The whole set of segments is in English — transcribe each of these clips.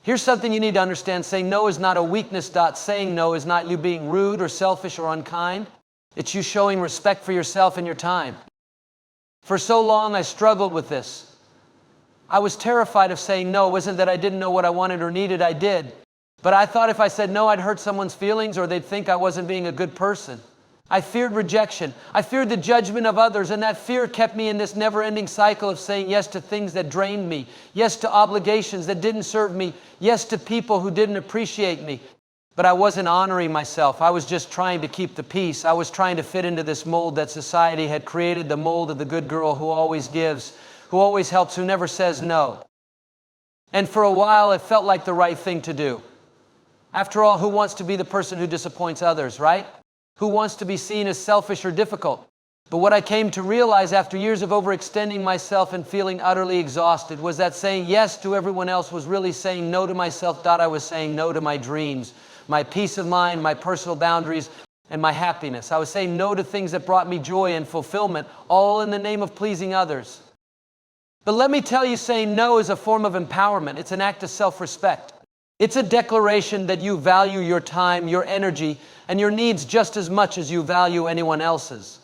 Here's something you need to understand. Saying no is not a weakness. Saying no is not you being rude or selfish or unkind. It's you showing respect for yourself and your time. For so long, I struggled with this. I was terrified of saying no. It wasn't that I didn't know what I wanted or needed. I did. But I thought if I said no, I'd hurt someone's feelings or they'd think I wasn't being a good person. I feared rejection. I feared the judgment of others, and that fear kept me in this never-ending cycle of saying yes to things that drained me, yes to obligations that didn't serve me, yes to people who didn't appreciate me. But I wasn't honoring myself. I was just trying to keep the peace. I was trying to fit into this mold that society had created, the mold of the good girl who always gives, who always helps, who never says no. And for a while, it felt like the right thing to do. After all, who wants to be the person who disappoints others, right? Who wants to be seen as selfish or difficult? But what I came to realize after years of overextending myself and feeling utterly exhausted was that saying yes to everyone else was really saying no to myself. I was saying no to my dreams, my peace of mind, my personal boundaries, and my happiness. I was saying no to things that brought me joy and fulfillment, all in the name of pleasing others. But let me tell you, saying no is a form of empowerment. It's an act of self-respect. It's a declaration that you value your time, your energy, and your needs just as much as you value anyone else's.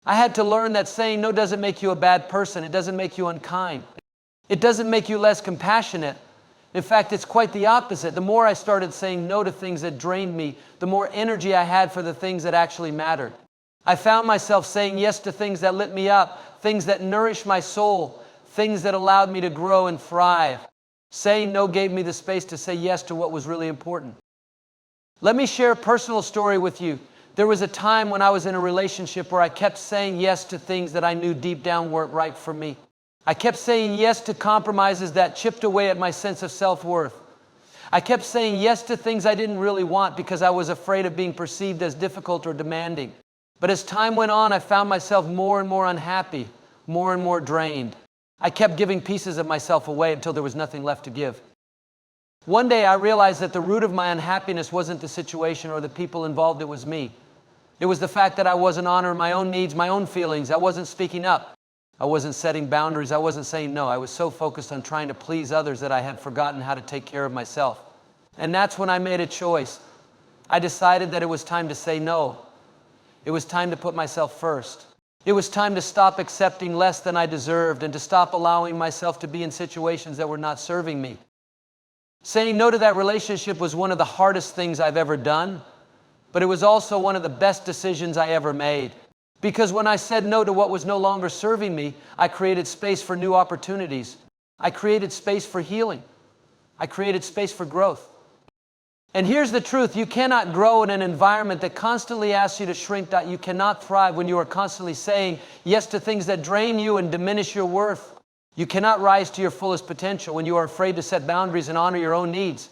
I had to learn that saying no doesn't make you a bad person. It doesn't make you unkind. It doesn't make you less compassionate. In fact, it's quite the opposite. The more I started saying no to things that drained me, the more energy I had for the things that actually mattered. I found myself saying yes to things that lit me up, things that nourished my soul, things that allowed me to grow and thrive. Saying no gave me the space to say yes to what was really important. Let me share a personal story with you. There was a time when I was in a relationship where I kept saying yes to things that I knew deep down weren't right for me. I kept saying yes to compromises that chipped away at my sense of self-worth. I kept saying yes to things I didn't really want because I was afraid of being perceived as difficult or demanding. But as time went on, I found myself more and more unhappy, more and more drained. I kept giving pieces of myself away until there was nothing left to give. One day I realized that the root of my unhappiness wasn't the situation or the people involved, it was me. It was the fact that I wasn't honoring my own needs, my own feelings. I wasn't speaking up. I wasn't setting boundaries. I wasn't saying no. I was so focused on trying to please others that I had forgotten how to take care of myself. And that's when I made a choice. I decided that it was time to say no. It was time to put myself first. It was time to stop accepting less than I deserved and to stop allowing myself to be in situations that were not serving me. Saying no to that relationship was one of the hardest things I've ever done, but it was also one of the best decisions I ever made. Because when I said no to what was no longer serving me, I created space for new opportunities. I created space for healing. I created space for growth. And here's the truth. You cannot grow in an environment that constantly asks you to shrink. You cannot thrive when you are constantly saying yes to things that drain you and diminish your worth. You cannot rise to your fullest potential when you are afraid to set boundaries and honor your own needs.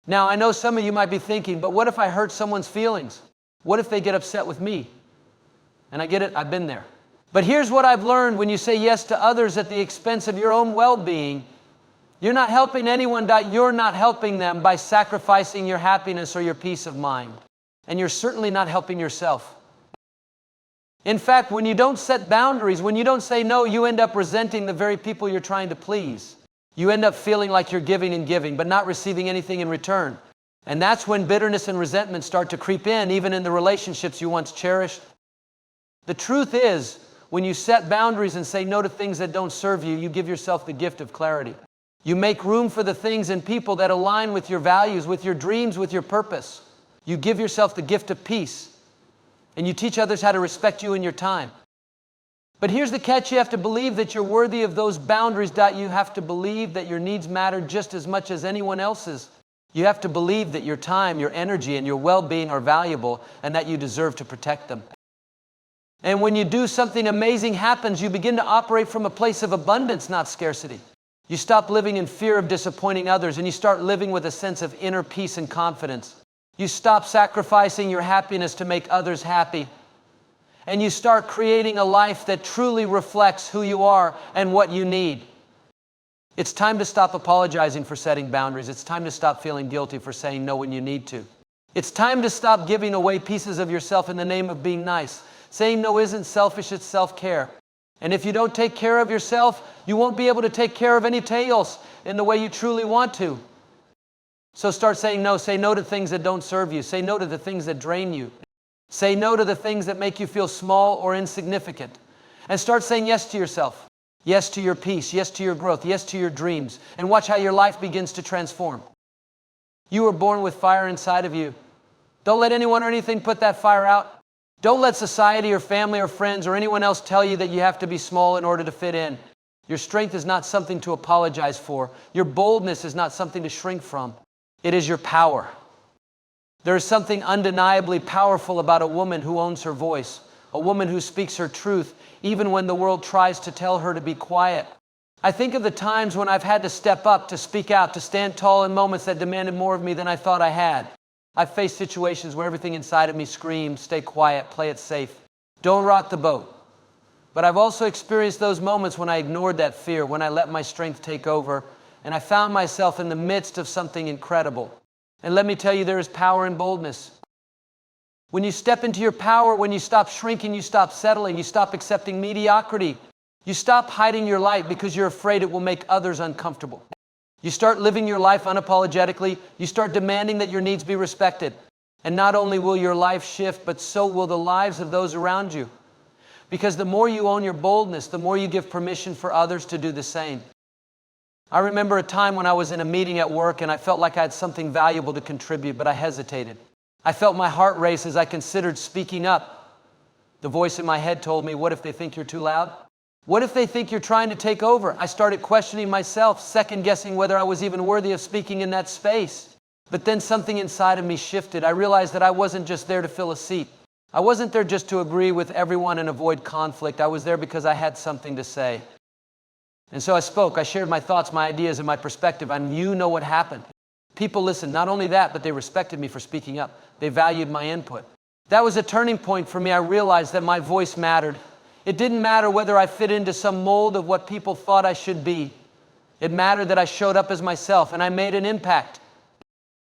Now, I know some of you might be thinking, but what if I hurt someone's feelings? What if they get upset with me? And I get it, I've been there. But here's what I've learned: when you say yes to others at the expense of your own well-being, you're not helping anyone. You're not helping them by sacrificing your happiness or your peace of mind. And you're certainly not helping yourself. In fact, when you don't set boundaries, when you don't say no, you end up resenting the very people you're trying to please. You end up feeling like you're giving and giving, but not receiving anything in return. And that's when bitterness and resentment start to creep in, even in the relationships you once cherished. The truth is, when you set boundaries and say no to things that don't serve you, you give yourself the gift of clarity. You make room for the things and people that align with your values, with your dreams, with your purpose. You give yourself the gift of peace. And you teach others how to respect you in your time. But here's the catch: you have to believe that you're worthy of those boundaries. You have to believe that your needs matter just as much as anyone else's. You have to believe that your time, your energy, and your well-being are valuable and that you deserve to protect them. And when you do, something amazing happens. You begin to operate from a place of abundance, not scarcity. You stop living in fear of disappointing others, and you start living with a sense of inner peace and confidence. You stop sacrificing your happiness to make others happy. And you start creating a life that truly reflects who you are and what you need. It's time to stop apologizing for setting boundaries. It's time to stop feeling guilty for saying no when you need to. It's time to stop giving away pieces of yourself in the name of being nice. Saying no isn't selfish, it's self-care. And if you don't take care of yourself, you won't be able to take care of anyone else. in the way you truly want to. So start saying no. Say no to things that don't serve you. Say no to the things that drain you. Say no to the things that make you feel small or insignificant. And start saying yes to yourself. Yes to your peace. Yes to your growth. Yes to your dreams. And watch how your life begins to transform. You were born with fire inside of you. Don't let anyone or anything put that fire out. Don't let society or family or friends or anyone else tell you that you have to be small in order to fit in. Your strength is not something to apologize for. Your boldness is not something to shrink from. It is your power. There is something undeniably powerful about a woman who owns her voice, a woman who speaks her truth, even when the world tries to tell her to be quiet. I think of the times when I've had to step up, to speak out, to stand tall in moments that demanded more of me than I thought I had. I've faced situations where everything inside of me screamed, stay quiet, play it safe, don't rock the boat. But I've also experienced those moments when I ignored that fear, when I let my strength take over, and I found myself in the midst of something incredible. And let me tell you, there is power in boldness. When you step into your power, when you stop shrinking, you stop settling, you stop accepting mediocrity, you stop hiding your light because you're afraid it will make others uncomfortable. You start living your life unapologetically, you start demanding that your needs be respected. And not only will your life shift, but so will the lives of those around you. Because the more you own your boldness, the more you give permission for others to do the same. I remember a time when I was in a meeting at work and I felt like I had something valuable to contribute, but I hesitated. I felt my heart race as I considered speaking up. The voice in my head told me, what if they think you're too loud? What if they think you're trying to take over? I started questioning myself, second-guessing whether I was even worthy of speaking in that space. But then something inside of me shifted. I realized that I wasn't just there to fill a seat. I wasn't there just to agree with everyone and avoid conflict. I was there because I had something to say. And so I spoke. I shared my thoughts, my ideas, and my perspective. And you know what happened. People listened. Not only that, but they respected me for speaking up. They valued my input. That was a turning point for me. I realized that my voice mattered. It didn't matter whether I fit into some mold of what people thought I should be. It mattered that I showed up as myself and I made an impact.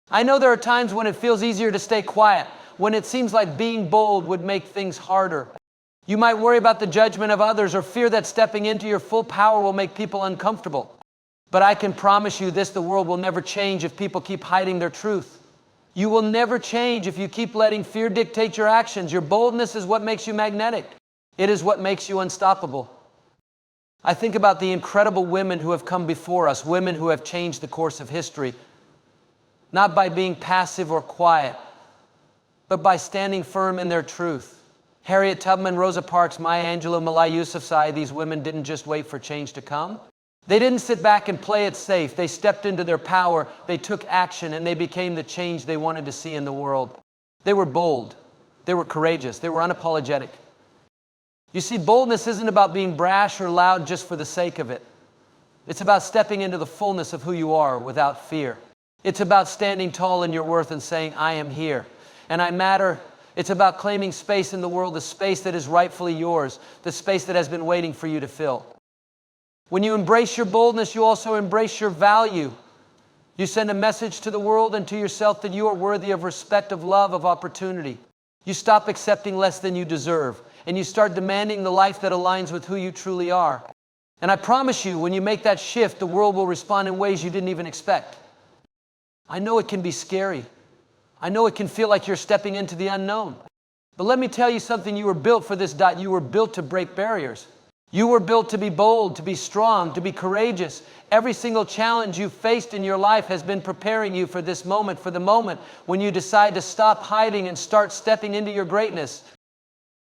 I know there are times when it feels easier to stay quiet, when it seems like being bold would make things harder. You might worry about the judgment of others or fear that stepping into your full power will make people uncomfortable. But I can promise you this, the world will never change if people keep hiding their truth. You will never change if you keep letting fear dictate your actions. Your boldness is what makes you magnetic. It is what makes you unstoppable. I think about the incredible women who have come before us, women who have changed the course of history, not by being passive or quiet, but by standing firm in their truth. Harriet Tubman, Rosa Parks, Maya Angelou, Malala Yousafzai, these women didn't just wait for change to come. They didn't sit back and play it safe. They stepped into their power, they took action, and they became the change they wanted to see in the world. They were bold, they were courageous, they were unapologetic. You see, boldness isn't about being brash or loud just for the sake of it. It's about stepping into the fullness of who you are without fear. It's about standing tall in your worth and saying, I am here, and I matter. It's about claiming space in the world, the space that is rightfully yours, the space that has been waiting for you to fill. When you embrace your boldness, you also embrace your value. You send a message to the world and to yourself that you are worthy of respect, of love, of opportunity. You stop accepting less than you deserve, and you start demanding the life that aligns with who you truly are. And I promise you, when you make that shift, the world will respond in ways you didn't even expect. I know it can be scary. I know it can feel like you're stepping into the unknown. But let me tell you something, you were built for this. You were built to break barriers. You were built to be bold, to be strong, to be courageous. Every single challenge you've faced in your life has been preparing you for this moment, for the moment when you decide to stop hiding and start stepping into your greatness.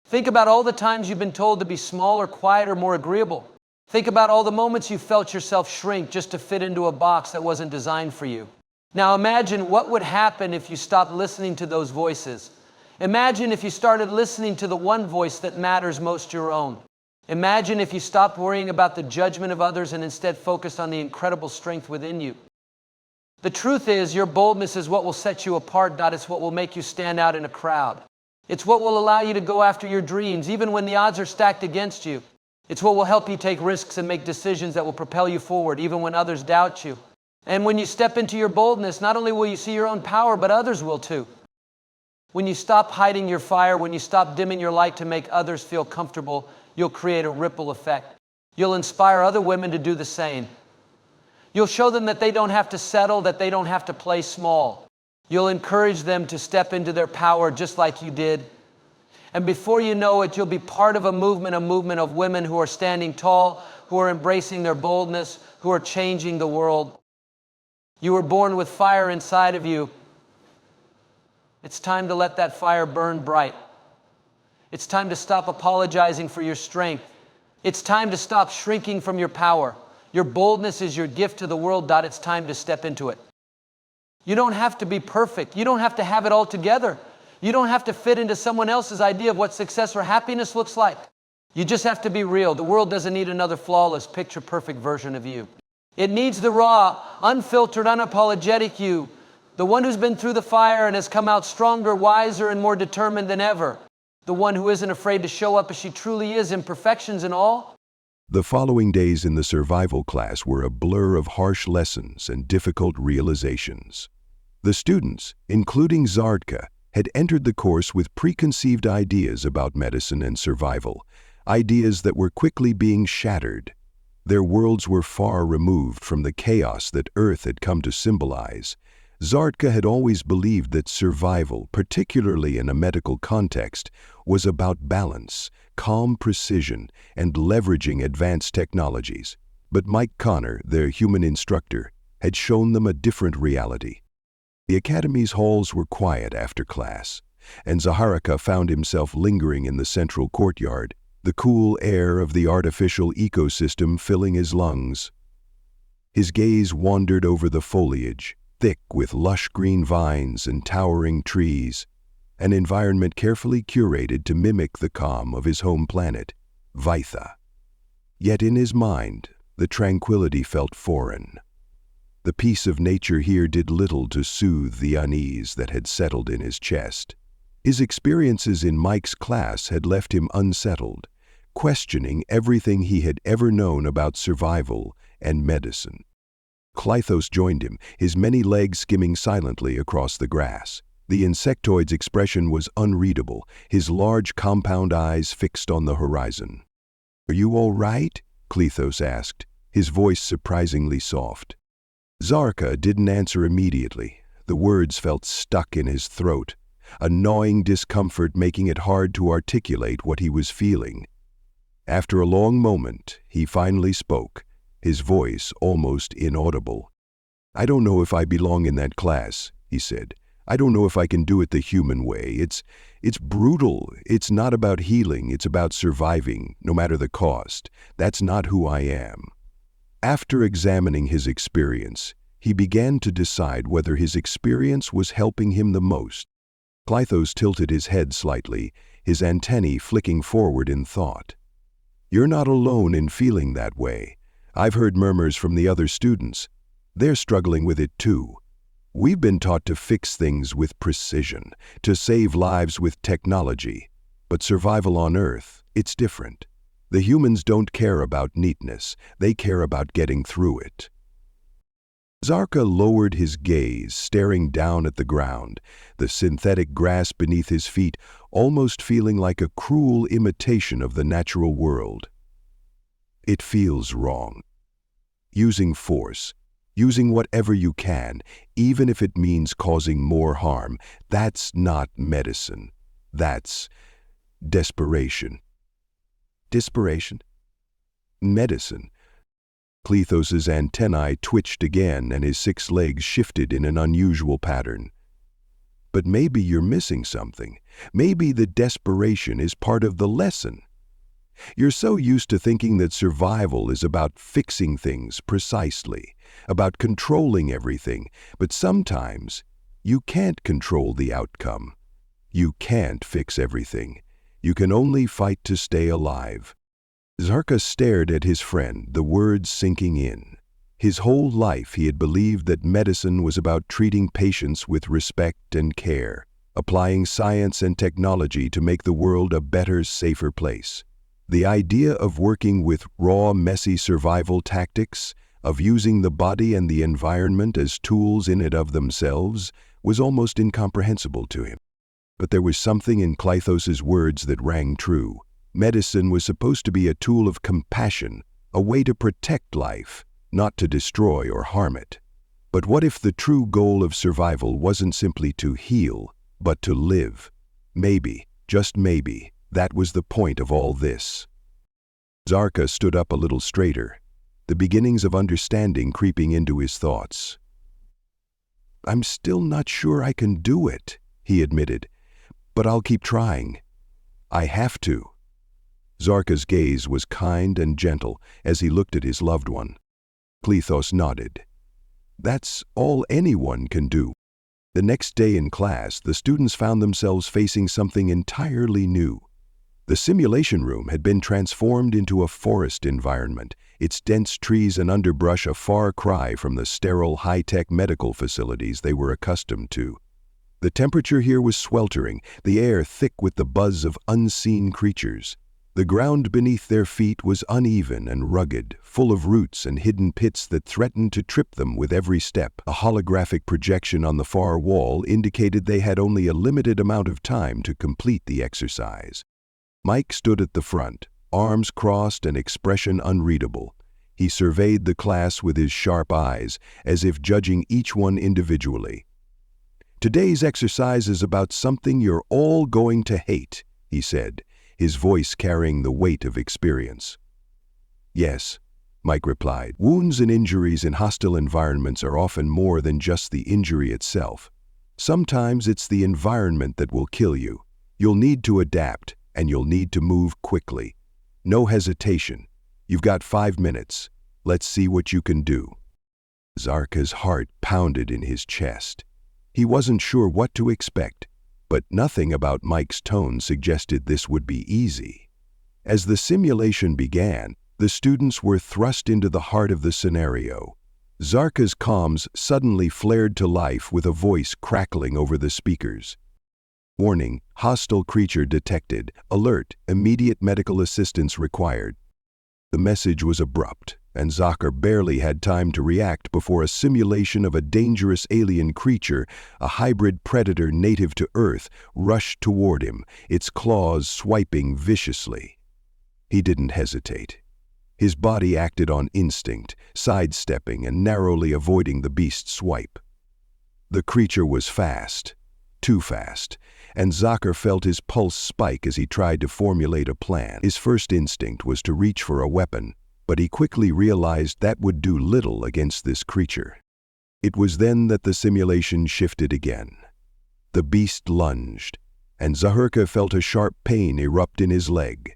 Think about all the times you've been told to be smaller, quieter, more agreeable. Think about all the moments you felt yourself shrink just to fit into a box that wasn't designed for you. Now imagine what would happen if you stopped listening to those voices. Imagine if you started listening to the one voice that matters most, your own. Imagine if you stopped worrying about the judgment of others and instead focused on the incredible strength within you. The truth is, your boldness is what will set you apart, it's what will make you stand out in a crowd. It's what will allow you to go after your dreams, even when the odds are stacked against you. It's what will help you take risks and make decisions that will propel you forward, even when others doubt you. And when you step into your boldness, not only will you see your own power, but others will too. When you stop hiding your fire, when you stop dimming your light to make others feel comfortable, you'll create a ripple effect. You'll inspire other women to do the same. You'll show them that they don't have to settle, that they don't have to play small. You'll encourage them to step into their power just like you did. And before you know it, you'll be part of a movement of women who are standing tall, who are embracing their boldness, who are changing the world. You were born with fire inside of you. It's time to let that fire burn bright. It's time to stop apologizing for your strength. It's time to stop shrinking from your power. Your boldness is your gift to the world. It's time to step into it. You don't have to be perfect. You don't have to have it all together. You don't have to fit into someone else's idea of what success or happiness looks like. You just have to be real. The world doesn't need another flawless, picture-perfect version of you. It needs the raw, unfiltered, unapologetic you, the one who's been through the fire and has come out stronger, wiser, and more determined than ever. The one who isn't afraid to show up as she truly is, imperfections and all. The following days in the survival class were a blur of harsh lessons and difficult realizations. The students, including Zardka, had entered the course with preconceived ideas about medicine and survival, ideas that were quickly being shattered. Their worlds were far removed from the chaos that Earth had come to symbolize. Zardka had always believed that survival, particularly in a medical context, was about balance, calm precision, and leveraging advanced technologies. But Mike Connor, their human instructor, had shown them a different reality. The academy's halls were quiet after class, and Zaharika found himself lingering in the central courtyard, the cool air of the artificial ecosystem filling his lungs. His gaze wandered over the foliage, thick with lush green vines and towering trees, an environment carefully curated to mimic the calm of his home planet, Vaitha. Yet in his mind, the tranquility felt foreign. The peace of nature here did little to soothe the unease that had settled in his chest. His experiences in Mike's class had left him unsettled, questioning everything he had ever known about survival and medicine. Clythos joined him, his many legs skimming silently across the grass. The insectoid's expression was unreadable, his large compound eyes fixed on the horizon. "Are you all right?" Clythos asked, his voice surprisingly soft. Zarka didn't answer immediately. The words felt stuck in his throat, a gnawing discomfort making it hard to articulate what he was feeling. After a long moment, he finally spoke, his voice almost inaudible. "I don't know if I belong in that class," he said. "I don't know if I can do it the human way. It's brutal. It's not about healing. It's about surviving, no matter the cost. That's not who I am." After examining his experience, he began to decide whether his experience was helping him the most. Clythos tilted his head slightly, his antennae flicking forward in thought. "You're not alone in feeling that way. I've heard murmurs from the other students. They're struggling with it too. We've been taught to fix things with precision, to save lives with technology. But survival on Earth, it's different. The humans don't care about neatness, they care about getting through it." Zarka lowered his gaze, staring down at the ground, the synthetic grass beneath his feet almost feeling like a cruel imitation of the natural world. "It feels wrong. Using force, using whatever you can, even if it means causing more harm, that's not medicine. That's desperation." "Desperation? Medicine." Clythos's antennae twitched again and his 6 legs shifted in an unusual pattern. "But maybe you're missing something. Maybe the desperation is part of the lesson. You're so used to thinking that survival is about fixing things precisely, about controlling everything, but sometimes you can't control the outcome. You can't fix everything. You can only fight to stay alive." Zarka stared at his friend, the words sinking in. His whole life he had believed that medicine was about treating patients with respect and care, applying science and technology to make the world a better, safer place. The idea of working with raw, messy survival tactics, of using the body and the environment as tools in and of themselves, was almost incomprehensible to him. But there was something in Clythos's words that rang true. Medicine was supposed to be a tool of compassion, a way to protect life, not to destroy or harm it. But what if the true goal of survival wasn't simply to heal, but to live? Maybe, just maybe, that was the point of all this. Zarka stood up a little straighter, the beginnings of understanding creeping into his thoughts. "I'm still not sure I can do it," he admitted, "but I'll keep trying. I have to." Zarka's gaze was kind and gentle as he looked at his loved one. Klethos nodded. That's all anyone can do. The next day in class, the students found themselves facing something entirely new. The simulation room had been transformed into a forest environment, its dense trees and underbrush a far cry from the sterile, high-tech medical facilities they were accustomed to. The temperature here was sweltering, the air thick with the buzz of unseen creatures. The ground beneath their feet was uneven and rugged, full of roots and hidden pits that threatened to trip them with every step. A holographic projection on the far wall indicated they had only a limited amount of time to complete the exercise. Mike stood at the front, arms crossed and expression unreadable. He surveyed the class with his sharp eyes, as if judging each one individually. "Today's exercise is about something you're all going to hate," he said, his voice carrying the weight of experience. "Yes," Mike replied. "Wounds and injuries in hostile environments are often more than just the injury itself. Sometimes it's the environment that will kill you. You'll need to adapt, and you'll need to move quickly. No hesitation. You've got 5 minutes. Let's see what you can do." Zarka's heart pounded in his chest. He wasn't sure what to expect, but nothing about Mike's tone suggested this would be easy. As the simulation began, the students were thrust into the heart of the scenario. Zarka's comms suddenly flared to life with a voice crackling over the speakers. "Warning, hostile creature detected. Alert, immediate medical assistance required." The message was abrupt, and Zarka barely had time to react before a simulation of a dangerous alien creature, a hybrid predator native to Earth, rushed toward him, its claws swiping viciously. He didn't hesitate. His body acted on instinct, sidestepping and narrowly avoiding the beast's swipe. The creature was fast, too fast, and Zarka felt his pulse spike as he tried to formulate a plan. His first instinct was to reach for a weapon, but he quickly realized that would do little against this creature. It was then that the simulation shifted again. The beast lunged, and Zarka felt a sharp pain erupt in his leg.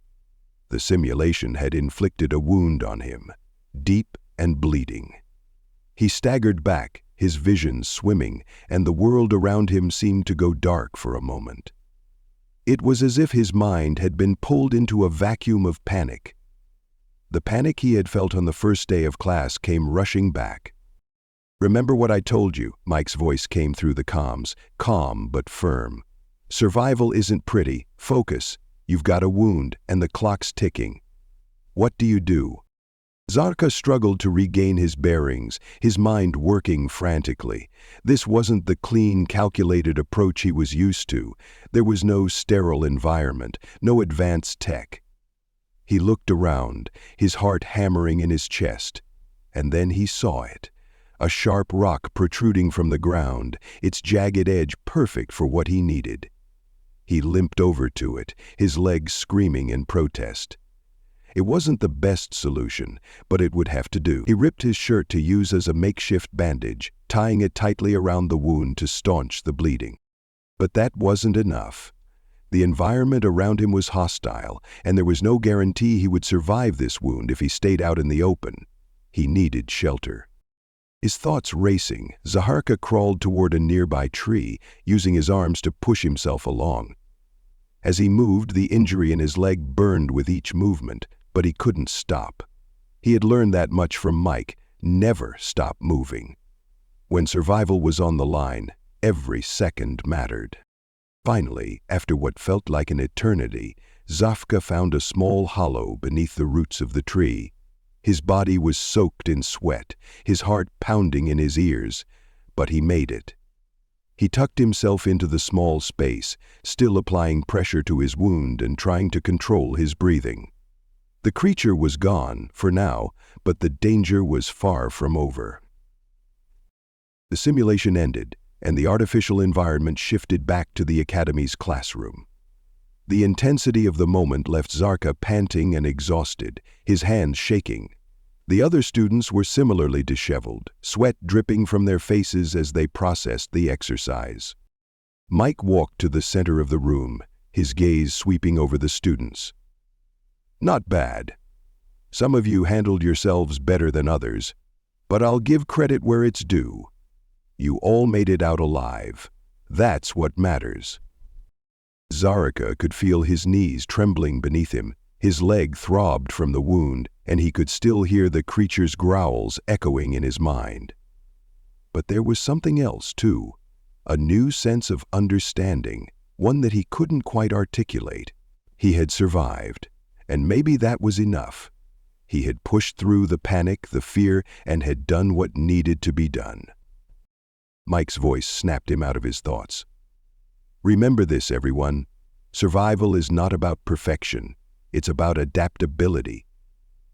The simulation had inflicted a wound on him, deep and bleeding. He staggered back, his vision swimming, and the world around him seemed to go dark for a moment. It was as if his mind had been pulled into a vacuum of panic. The panic he had felt on the first day of class came rushing back. "Remember what I told you," Mike's voice came through the comms, calm but firm. "Survival isn't pretty. Focus. You've got a wound, and the clock's ticking. What do you do?" Zarka struggled to regain his bearings, his mind working frantically. This wasn't the clean, calculated approach he was used to. There was no sterile environment, no advanced tech. He looked around, his heart hammering in his chest, and then he saw it. A sharp rock protruding from the ground, its jagged edge perfect for what he needed. He limped over to it, his legs screaming in protest. It wasn't the best solution, but it would have to do. He ripped his shirt to use as a makeshift bandage, tying it tightly around the wound to staunch the bleeding. But that wasn't enough. The environment around him was hostile, and there was no guarantee he would survive this wound if he stayed out in the open. He needed shelter. His thoughts racing, Zarka crawled toward a nearby tree, using his arms to push himself along. As he moved, the injury in his leg burned with each movement, but he couldn't stop. He had learned that much from Mike: never stop moving. When survival was on the line, every second mattered. Finally, after what felt like an eternity, Zarka found a small hollow beneath the roots of the tree. His body was soaked in sweat, his heart pounding in his ears, but he made it. He tucked himself into the small space, still applying pressure to his wound and trying to control his breathing. The creature was gone, for now, but the danger was far from over. The simulation ended, and the artificial environment shifted back to the Academy's classroom. The intensity of the moment left Zarka panting and exhausted, his hands shaking. The other students were similarly disheveled, sweat dripping from their faces as they processed the exercise. Mike walked to the center of the room, his gaze sweeping over the students. "Not bad. Some of you handled yourselves better than others, but I'll give credit where it's due. You all made it out alive. That's what matters." Zarka could feel his knees trembling beneath him, his leg throbbed from the wound, and he could still hear the creature's growls echoing in his mind. But there was something else, too, a new sense of understanding, one that he couldn't quite articulate. He had survived, and maybe that was enough. He had pushed through the panic, the fear, and had done what needed to be done. Mike's voice snapped him out of his thoughts. "Remember this, everyone. Survival is not about perfection. It's about adaptability.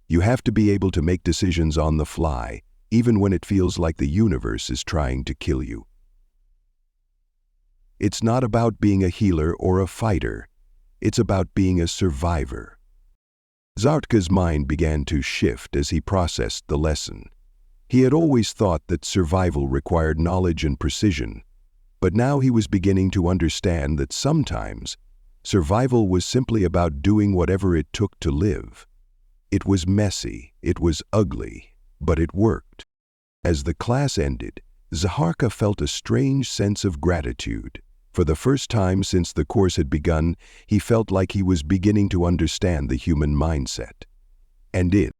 You have to be able to make decisions on the fly, even when it feels like the universe is trying to kill you. It's not about being a healer or a fighter. It's about being a survivor." Zartka's mind began to shift as he processed the lesson. He had always thought that survival required knowledge and precision, but now he was beginning to understand that sometimes survival was simply about doing whatever it took to live. It was messy, it was ugly, but it worked. As the class ended, Zaharka felt a strange sense of gratitude. For the first time since the course had begun, he felt like he was beginning to understand the human mindset. And in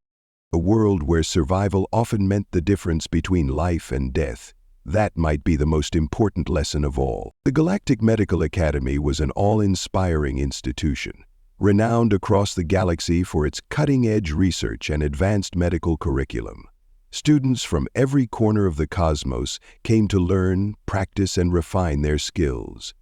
a world where survival often meant the difference between life and death, that might be the most important lesson of all. The Galactic Medical Academy was an awe-inspiring institution, renowned across the galaxy for its cutting-edge research and advanced medical curriculum. Students from every corner of the cosmos came to learn, practice, and refine their skills.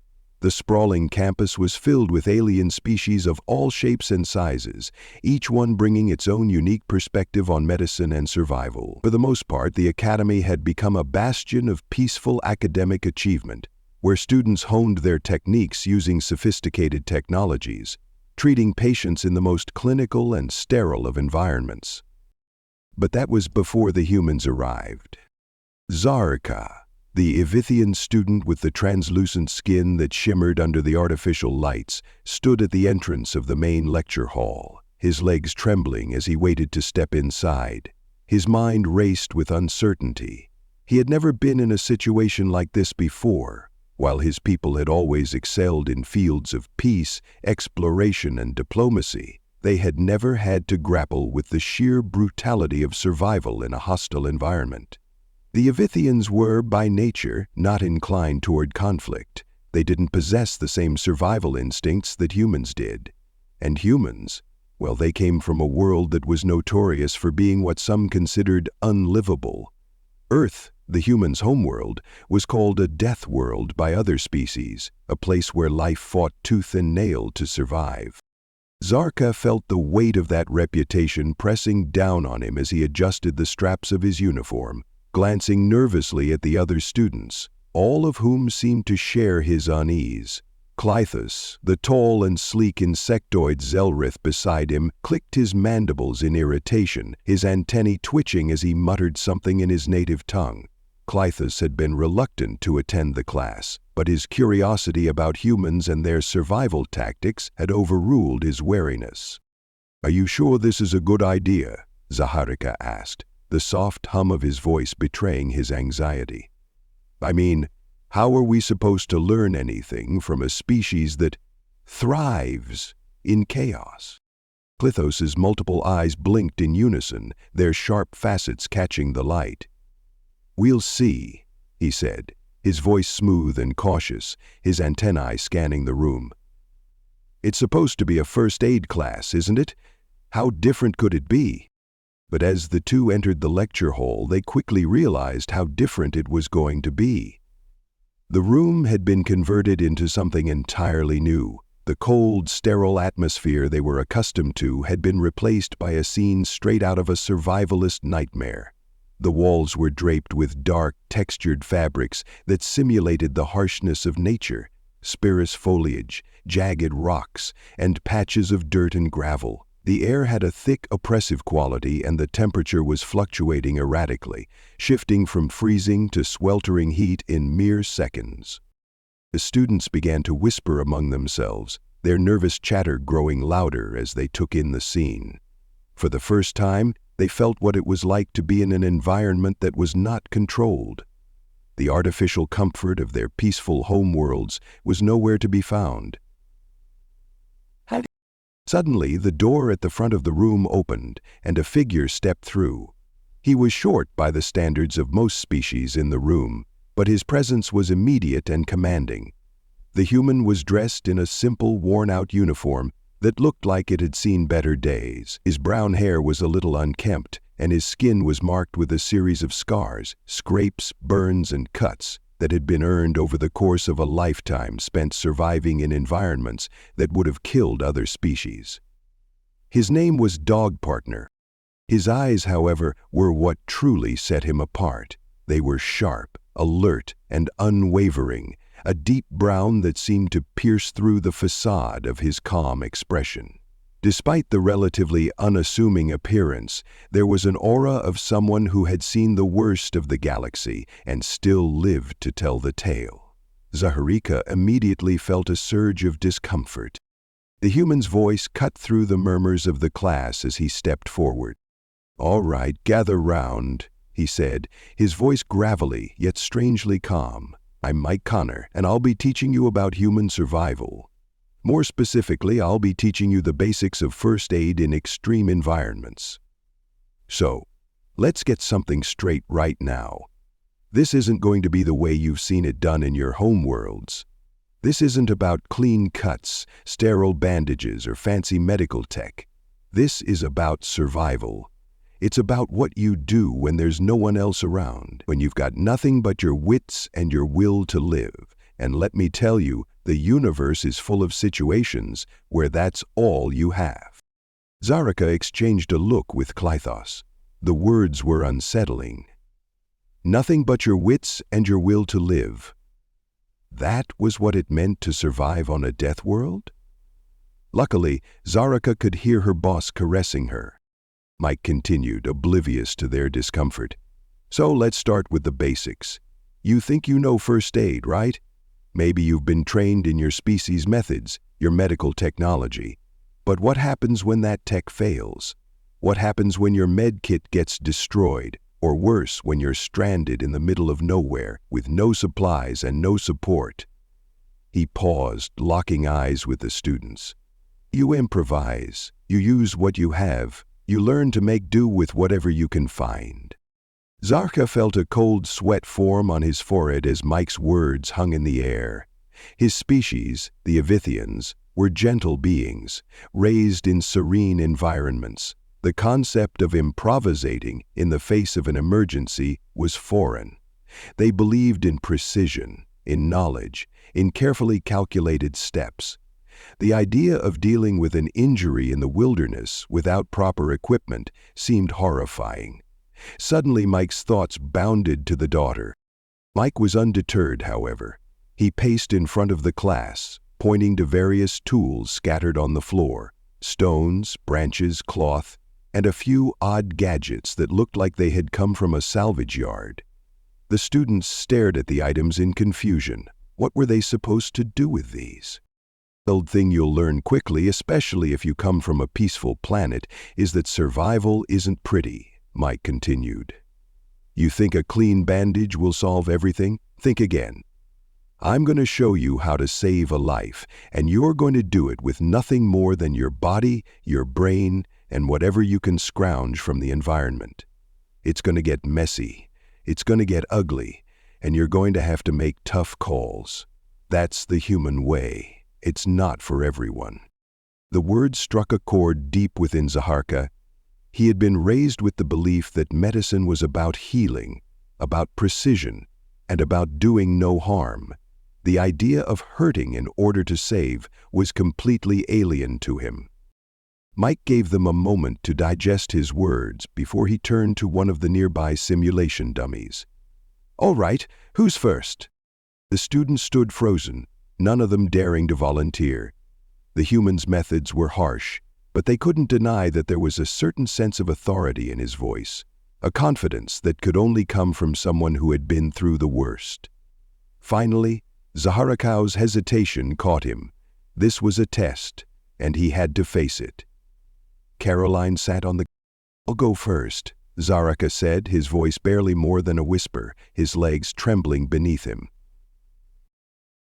The sprawling campus was filled with alien species of all shapes and sizes, each one bringing its own unique perspective on medicine and survival. For the most part, the academy had become a bastion of peaceful academic achievement, where students honed their techniques using sophisticated technologies, treating patients in the most clinical and sterile of environments. But that was before the humans arrived. Zarka, the Evithian student with the translucent skin that shimmered under the artificial lights, stood at the entrance of the main lecture hall, his legs trembling as he waited to step inside. His mind raced with uncertainty. He had never been in a situation like this before. While his people had always excelled in fields of peace, exploration, and diplomacy, they had never had to grapple with the sheer brutality of survival in a hostile environment. The Evithians were, by nature, not inclined toward conflict. They didn't possess the same survival instincts that humans did. And humans, well, they came from a world that was notorious for being what some considered unlivable. Earth, the humans' homeworld, was called a Deathworld by other species, a place where life fought tooth and nail to survive. Zarka felt the weight of that reputation pressing down on him as he adjusted the straps of his uniform, glancing nervously at the other students, all of whom seemed to share his unease. Clythus, the tall and sleek insectoid Zelrith beside him, clicked his mandibles in irritation, his antennae twitching as he muttered something in his native tongue. Clythus had been reluctant to attend the class, but his curiosity about humans and their survival tactics had overruled his wariness. "Are you sure this is a good idea?" Zaharka asked, the soft hum of his voice betraying his anxiety. "I mean, how are we supposed to learn anything from a species that thrives in chaos?" Clythos's multiple eyes blinked in unison, their sharp facets catching the light. "We'll see," he said, his voice smooth and cautious, his antennae scanning the room. "It's supposed to be a first aid class, isn't it? How different could it be?" But as the two entered the lecture hall, they quickly realized how different it was going to be. The room had been converted into something entirely new, The cold, sterile atmosphere they were accustomed to had been replaced by a scene straight out of a survivalist nightmare. The walls were draped with dark, textured fabrics that simulated the harshness of nature, sparse foliage, jagged rocks, and patches of dirt and gravel. The air had a thick, oppressive quality, and the temperature was fluctuating erratically, shifting from freezing to sweltering heat in mere seconds. The students began to whisper among themselves, their nervous chatter growing louder as they took in the scene. For the first time, they felt what it was like to be in an environment that was not controlled. The artificial comfort of their peaceful homeworlds was nowhere to be found. Suddenly, the door at the front of the room opened, and a figure stepped through. He was short by the standards of most species in the room, but his presence was immediate and commanding. The human was dressed in a simple, worn-out uniform that looked like it had seen better days. His brown hair was a little unkempt, and his skin was marked with a series of scars, scrapes, burns, and cuts that had been earned over the course of a lifetime spent surviving in environments that would have killed other species. His name was Dog Partner. His eyes, however, were what truly set him apart. They were sharp, alert, and unwavering, a deep brown that seemed to pierce through the facade of his calm expression. Despite the relatively unassuming appearance, there was an aura of someone who had seen the worst of the galaxy and still lived to tell the tale. Zaharika immediately felt a surge of discomfort. The human's voice cut through the murmurs of the class as he stepped forward. "All right, gather round," he said, his voice gravelly yet strangely calm. "I'm Mike Connor, and I'll be teaching you about human survival. More specifically, I'll be teaching you the basics of first aid in extreme environments. So, let's get something straight right now. This isn't going to be the way you've seen it done in your home worlds. This isn't about clean cuts, sterile bandages, or fancy medical tech. This is about survival. It's about what you do when there's no one else around, when you've got nothing but your wits and your will to live. And let me tell you, the universe is full of situations where that's all you have." Zarika exchanged a look with Clythos. The words were unsettling. Nothing but your wits and your will to live. That was what it meant to survive on a death world? Luckily, Zarika could hear her boss caressing her. Mike continued, oblivious to their discomfort. "So let's start with the basics. You think you know first aid, right? Maybe you've been trained in your species' methods, your medical technology. But what happens when that tech fails? What happens when your med kit gets destroyed? Or worse, when you're stranded in the middle of nowhere with no supplies and no support?" He paused, locking eyes with the students. "You improvise. You use what you have. You learn to make do with whatever you can find." Zarka felt a cold sweat form on his forehead as Mike's words hung in the air. His species, the Avithians, were gentle beings, raised in serene environments. The concept of improvisating in the face of an emergency was foreign. They believed in precision, in knowledge, in carefully calculated steps. The idea of dealing with an injury in the wilderness without proper equipment seemed horrifying. Suddenly, Mike's thoughts bounded to the daughter. Mike was undeterred, however. He paced in front of the class, pointing to various tools scattered on the floor, stones, branches, cloth, and a few odd gadgets that looked like they had come from a salvage yard. The students stared at the items in confusion. What were they supposed to do with these? The old thing you'll learn quickly, especially if you come from a peaceful planet, is that survival isn't pretty, Mike continued. You think a clean bandage will solve everything? Think again. I'm going to show you how to save a life, and you're going to do it with nothing more than your body, your brain, and whatever you can scrounge from the environment. It's going to get messy. It's going to get ugly, and you're going to have to make tough calls. That's the human way. It's not for everyone. The words struck a chord deep within Zaharka. He had been raised with the belief that medicine was about healing, about precision, and about doing no harm. The idea of hurting in order to save was completely alien to him. Mike gave them a moment to digest his words before he turned to one of the nearby simulation dummies. "All right, who's first?" The students stood frozen, none of them daring to volunteer. The humans' methods were harsh, but they couldn't deny that there was a certain sense of authority in his voice, a confidence that could only come from someone who had been through the worst. Finally, Zaharakau's hesitation caught him. This was a test, and he had to face it. Caroline sat on the... "I'll go first," Zaraka said, his voice barely more than a whisper, his legs trembling beneath him.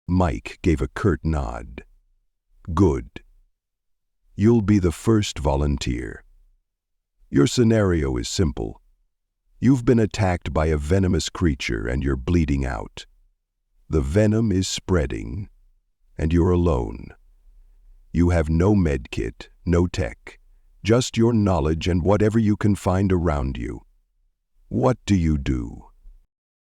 Mike gave a curt nod. "Good. You'll be the first volunteer. Your scenario is simple. You've been attacked by a venomous creature and you're bleeding out. The venom is spreading, and you're alone. You have no medkit, no tech, just your knowledge and whatever you can find around you. What do you do?"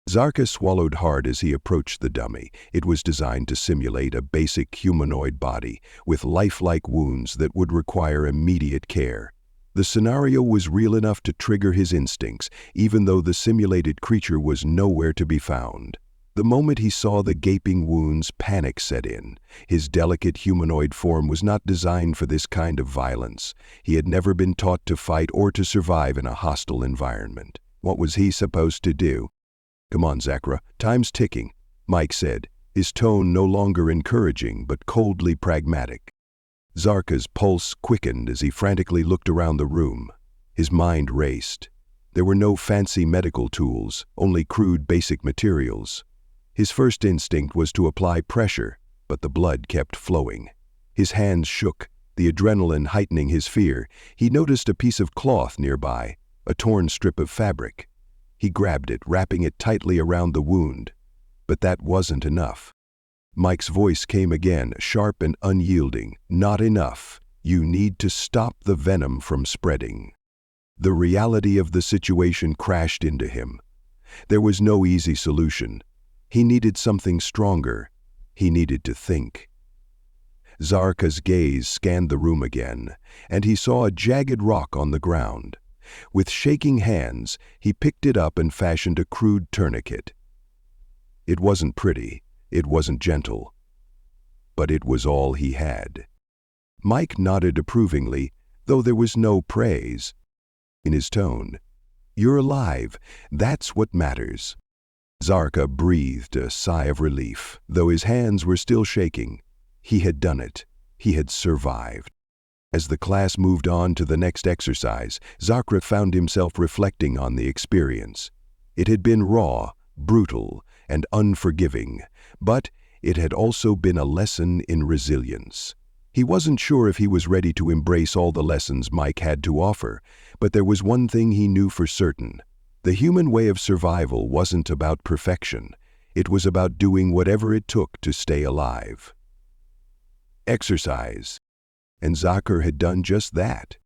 Zarka swallowed hard as he approached the dummy. It was designed to simulate a basic humanoid body with lifelike wounds that would require immediate care. The scenario was real enough to trigger his instincts, even though the simulated creature was nowhere to be found. The moment he saw the gaping wounds, panic set in. His delicate humanoid form was not designed for this kind of violence. He had never been taught to fight or to survive in a hostile environment. What was he supposed to do? "Come on, Zakra, time's ticking," Mike said, his tone no longer encouraging but coldly pragmatic. Zarka's pulse quickened as he frantically looked around the room. His mind raced. There were no fancy medical tools, only crude basic materials. His first instinct was to apply pressure, but the blood kept flowing. His hands shook, the adrenaline heightening his fear. He noticed a piece of cloth nearby, a torn strip of fabric. He grabbed it, wrapping it tightly around the wound. But that wasn't enough. Mike's voice came again, sharp and unyielding. "Not enough. You need to stop the venom from spreading." The reality of the situation crashed into him. There was no easy solution. He needed something stronger. He needed to think. Zarka's gaze scanned the room again, and he saw a jagged rock on the ground. With shaking hands, he picked it up and fashioned a crude tourniquet. It wasn't pretty, it wasn't gentle, but it was all he had. Mike nodded approvingly, though there was no praise in his tone. "You're alive, that's what matters." Zarka breathed a sigh of relief, though his hands were still shaking. He had done it. He had survived. As the class moved on to the next exercise, Zakra found himself reflecting on the experience. It had been raw, brutal, and unforgiving, but it had also been a lesson in resilience. He wasn't sure if he was ready to embrace all the lessons Mike had to offer, but there was one thing he knew for certain. The human way of survival wasn't about perfection. It was about doing whatever it took to stay alive. Exercise. And Zakra had done just that.